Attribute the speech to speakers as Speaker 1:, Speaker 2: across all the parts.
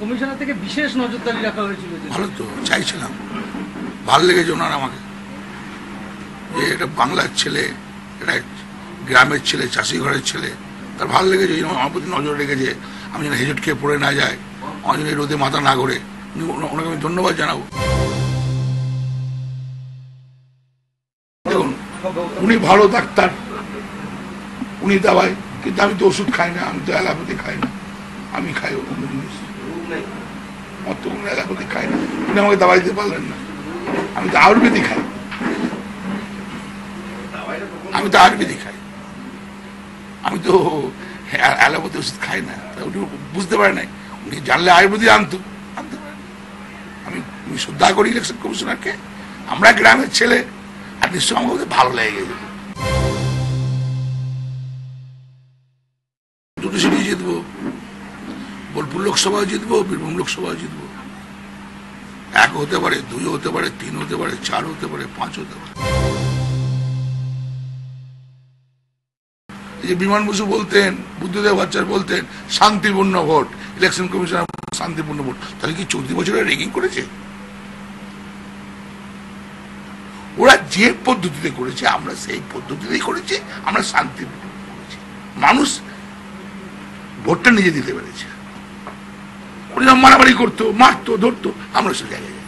Speaker 1: Commissioner থেকে বিশেষ নজরদারি রাখা হয়েছিল।
Speaker 2: ভালো তো, চাইছিলাম, ভালো লেগেছে ওনার আমাকে, যে এটা বাংলার ছেলে, এটা গ্রামের ছেলে, চাষি ঘরের ছেলে, তার ভালো লেগেছে, আমার প্রতি নজর রেখেছে, আমি যেন হেজট খেয়ে পড়ে না যায়, আমার যেন রোদে মাথা না ঘোরে, ওনাকে আমি ধন্যবাদ জানাবো। দেখুন, উনি ভালো ডাক্তার, উনি দাওয়ায়, কিন্তু আমি তো ওষুধ খাই না, আমি তো অ্যালোপ্যাথি খাই না, আমি খাই অন্য জিনিস, অত অ্যালোপ্যাথি খাই না, উনি আমাকে দাওয়াই দিতে পারলেন না, আমি তো আয়ুর্বেদিক খাই, আমি তো আয়ুর্বেদিক খাই, আমি তো অ্যালোপ্যাথি ওষুধ খাই না। উনি বুঝতে পারে নাই, উনি জানলে আয়ুর্বেদিক আনতে পারেন। আমি শ্রদ্ধা করি ইলেকশন কমিশনারকে, আমরা গ্রামের ছেলে, আর নিশ্চয় আমাকে ভালো লেগে গেছে। দুটো সিটি জিতবো, বোলপুর লোকসভাও জিতবো, বীরভূম লোকসভাও জিতবো, 1 হতে পারে, 2 হতে পারে, 3 হতে পারে, 4 হতে পারে, 5 হতে পারে। এই যে বিমান বসু বলতেন, বুদ্ধদেব ভট্টাচার্য বলতেন শান্তিপূর্ণ ভোট, ইলেকশন কমিশনার শান্তিপূর্ণ ভোট, তাহলে কি 14 বছরে রেগিং করেছে? ওরা যে পদ্ধতিতে করেছে আমরা সেই পদ্ধতিতেই করেছি, আমরা শান্তিপূর্ণ করেছি, মানুষ ভোটটা নিজে দিতে পেরেছে। ওরা মারামারি করতো, মারতো, ধরতো, আমরা সে জায়গায়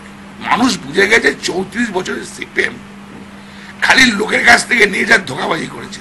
Speaker 2: মানুষ বুঝে গেছে 34 বছরের সিপিএম খালি লোকের কাছ থেকে নিয়ে যার ধোঁকাবাজি করেছে।